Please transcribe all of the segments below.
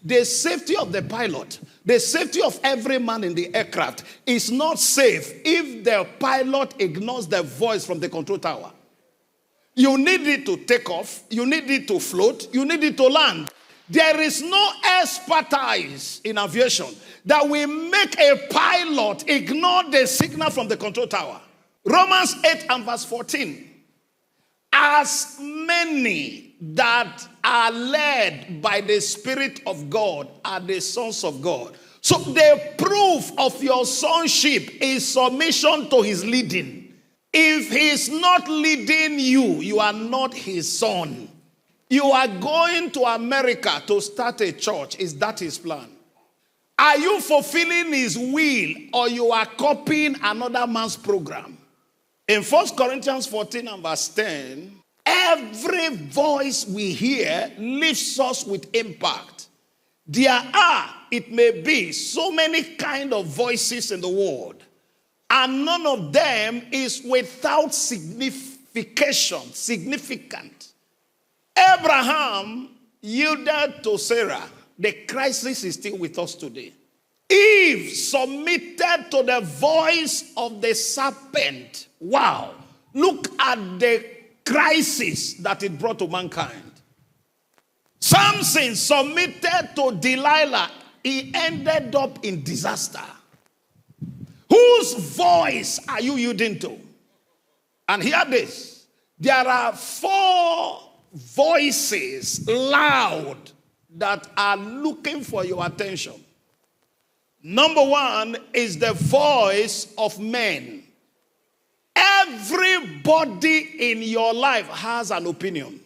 The safety of the pilot, the safety of every man in the aircraft is not safe if the pilot ignores the voice from the control tower. You need it to take off, you need it to float, you need it to land. There is no expertise in aviation that will make a pilot ignore the signal from the control tower. Romans 8 and verse 14. As many that are led by the Spirit of God are the sons of God. So the proof of your sonship is submission to his leading. If he's not leading you, you are not his son. You are going to America to start a church. Is that his plan? Are you fulfilling his will, or you are copying another man's program? In 1 Corinthians 14 and verse 10, every voice we hear leaves us with impact. There are, it may be, so many kind of voices in the world, and none of them is without significant. Abraham yielded to Sarah. The crisis is still with us today. Eve submitted to the voice of the serpent. Wow. Look at the crisis that it brought to mankind. Samson submitted to Delilah. He ended up in disaster. Whose voice are you yielding to? And hear this. There are 4 voices loud that are looking for your attention. Number 1 is the voice of men. Everybody in your life has an opinion.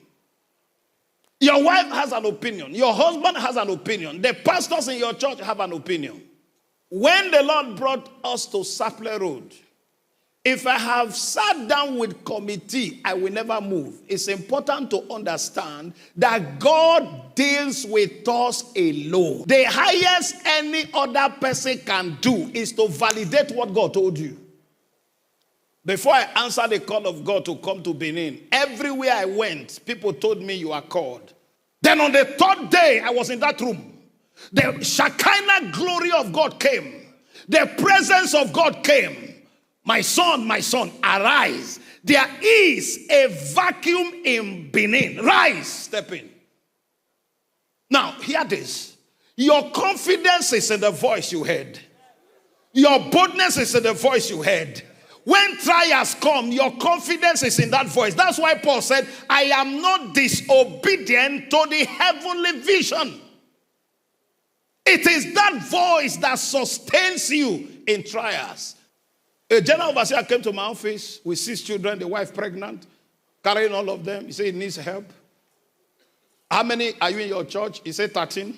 Your wife has an opinion. Your husband has an opinion. The pastors in your church have an opinion. When the Lord brought us to Sapler Road, if I have sat down with committee, I will never move. It's important to understand that God deals with us alone. The highest any other person can do is to validate what God told you. Before I answered the call of God to come to Benin, everywhere I went, people told me you are called. Then on the 3rd day, I was in that room. The Shekinah glory of God came. The presence of God came. My son, arise. There is a vacuum in Benin. Rise, step in. Now, hear this. Your confidence is in the voice you heard. Your boldness is in the voice you heard. When trials come, your confidence is in that voice. That's why Paul said, I am not disobedient to the heavenly vision. It is that voice that sustains you in trials. A general overseer came to my office with 6 children, the wife pregnant, carrying all of them. He said he needs help. How many are you in your church? He said 13.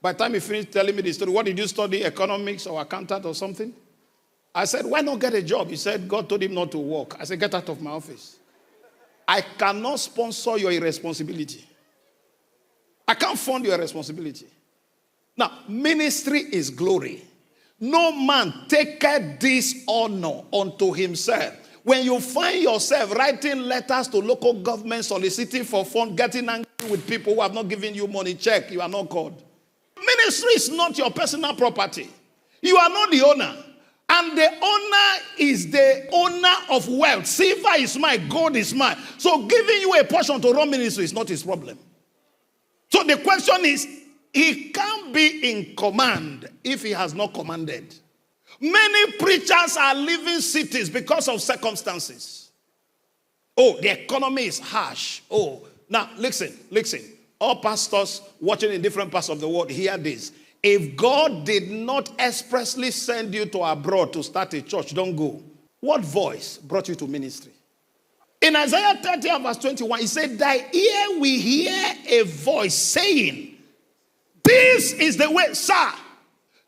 By the time he finished telling me the story, what did you study, economics or accountant or something? I said, why not get a job? He said, God told him not to work. I said, get out of my office. I cannot sponsor your irresponsibility. I can't fund your responsibility. Now, ministry is glory. No man taketh this honor unto himself. When you find yourself writing letters to local government, soliciting for funds, getting angry with people who have not given you money, check, you are not called. Ministry is not your personal property. You are not the owner. And the owner is the owner of wealth. Silver is mine, gold is mine. So giving you a portion to run ministry is not his problem. So the question is, he can't be in command if he has not commanded. Many preachers are leaving cities because of circumstances. Oh, the economy is harsh. Oh, now listen. All pastors watching in different parts of the world, hear this. If God did not expressly send you to abroad to start a church, don't go. What voice brought you to ministry? In Isaiah 30 verse 21, he said, thy ear will hear a voice saying, this is the way, sir.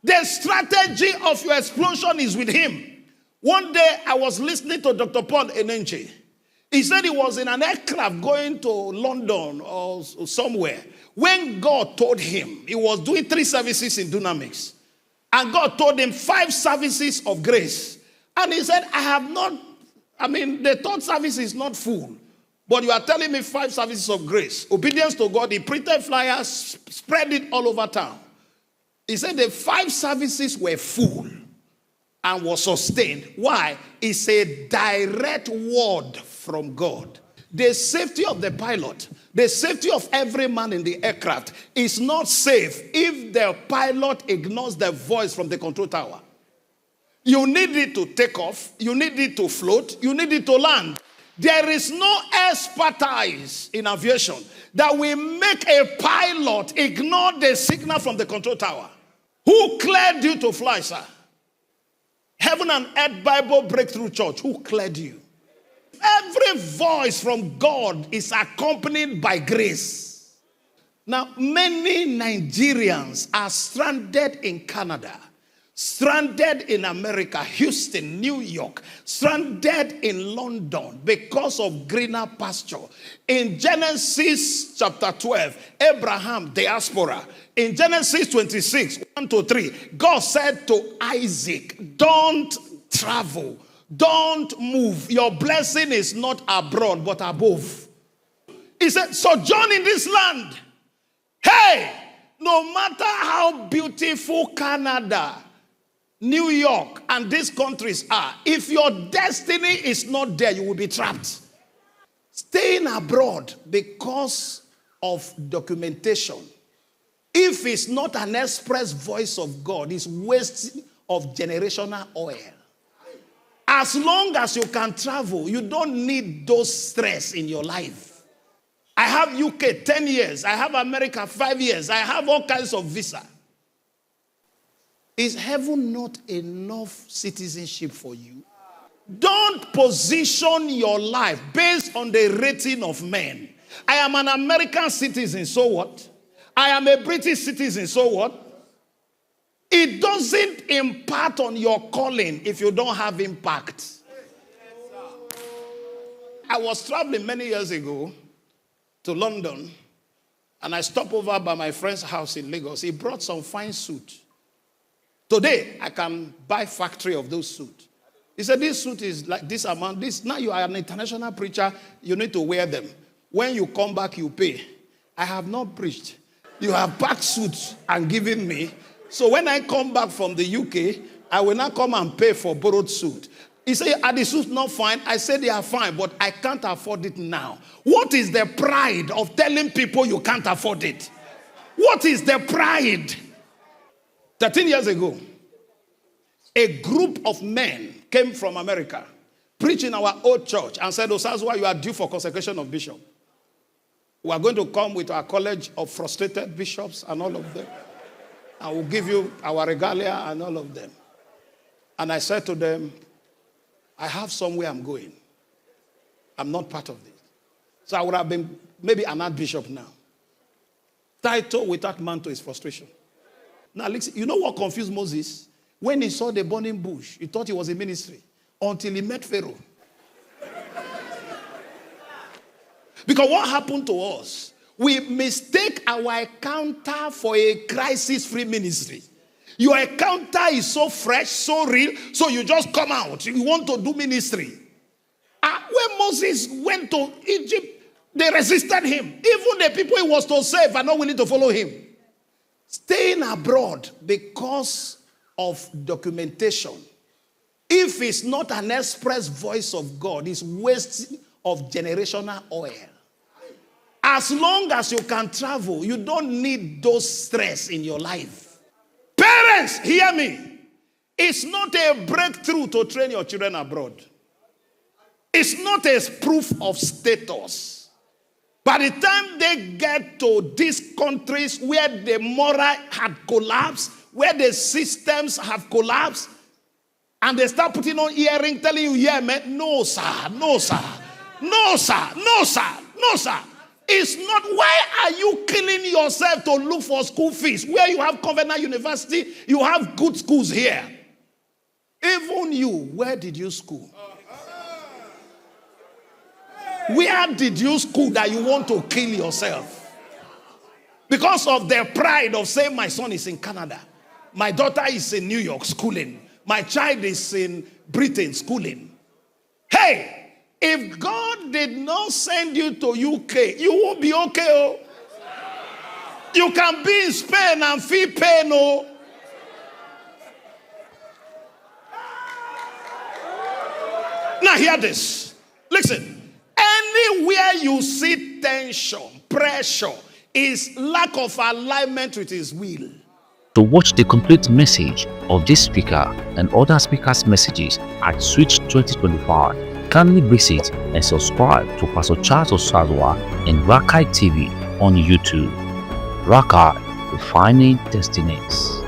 The strategy of your explosion is with him. One day, I was listening to Dr. Paul Enenche. He said he was in an aircraft going to London or somewhere. When God told him, he was doing 3 services in Dynamics. And God told him 5 services of grace. And he said, the 3rd service is not full. But you are telling me 5 services of grace. Obedience to God. He printed flyers, spread it all over town. He said the 5 services were full and was sustained. Why? It's a direct word from God. The safety of the pilot, the safety of every man in the aircraft is not safe if the pilot ignores the voice from the control tower. You need it to take off. You need it to float. You need it to land. There is no expertise in aviation that will make a pilot ignore the signal from the control tower. Who cleared you to fly, sir? Heaven and Earth Bible Breakthrough Church. Who cleared you? Every voice from God is accompanied by grace. Now, many Nigerians are stranded in Canada, stranded in America, Houston, New York, stranded in London because of greener pasture. In Genesis chapter 12, Abraham, diaspora. In Genesis 26, 1-3, God said to Isaac, don't travel, don't move. Your blessing is not abroad, but above. He said, sojourn in this land. Hey, no matter how beautiful Canada, New York, and these countries are, if your destiny is not there, you will be trapped. Staying abroad because of documentation, if it's not an express voice of God, it's waste of generational oil. As long as you can travel, you don't need those stress in your life. I have UK 10 years. I have America 5 years. I have all kinds of visa. Is heaven not enough citizenship for you? Don't position your life based on the rating of men. I am an American citizen, so what? I am a British citizen, so what? It doesn't impart on your calling if you don't have impact. I was traveling many years ago to London, and I stopped over by my friend's house in Lagos. He brought some fine suit. Today, I can buy factory of those suits. He said, this suit is like this amount. Now you are an international preacher. You need to wear them. When you come back, you pay. I have not preached. You have packed suits and given me. So when I come back from the UK, I will not come and pay for borrowed suit. He said, are the suits not fine? I said they are fine, but I can't afford it now. What is the pride of telling people you can't afford it? What is the pride? 13 years ago, a group of men came from America, preached in our old church, and said, Osazuwa, you are due for consecration of bishop. We are going to come with our college of frustrated bishops and all of them. And we'll give you our regalia and all of them. And I said to them, I have somewhere I'm going. I'm not part of this. So I would have been maybe an archbishop now. Title without mantle is frustration. Now listen, you know what confused Moses? When he saw the burning bush, he thought it was a ministry. Until he met Pharaoh. Because what happened to us? We mistake our encounter for a crisis-free ministry. Your encounter is so fresh, so real, so you just come out. You want to do ministry. When Moses went to Egypt, they resisted him. Even the people he was to save are not willing to follow him. Staying abroad because of documentation, if it's not an express voice of God, it's waste of generational oil. As long as you can travel, you don't need those stress in your life. Parents, hear me. It's not a breakthrough to train your children abroad. It's not a proof of status. By the time they get to these countries where the moral had collapsed, where the systems have collapsed, and they start putting on earring, telling you, yeah, man, no, sir, no, sir, no, sir, no, sir, no, sir. It's not, why are you killing yourself to look for school fees? Where you have Covenant University, you have good schools here. Even you, where did you school? Where did you school that you want to kill yourself? Because of their pride of saying my son is in Canada. My daughter is in New York schooling. My child is in Britain schooling. Hey, If God did not send you to UK, you won't be okay. Oh. You can be in Spain and feel pain. Oh. Now hear this. Listen. Anywhere you see tension, pressure, is lack of alignment with his will. To watch the complete message of this speaker and other speakers' messages at Switch 2025, kindly visit and subscribe to Pastor Charles Osazuwa and RACAi TV on YouTube. RACAi, Refining Destinies.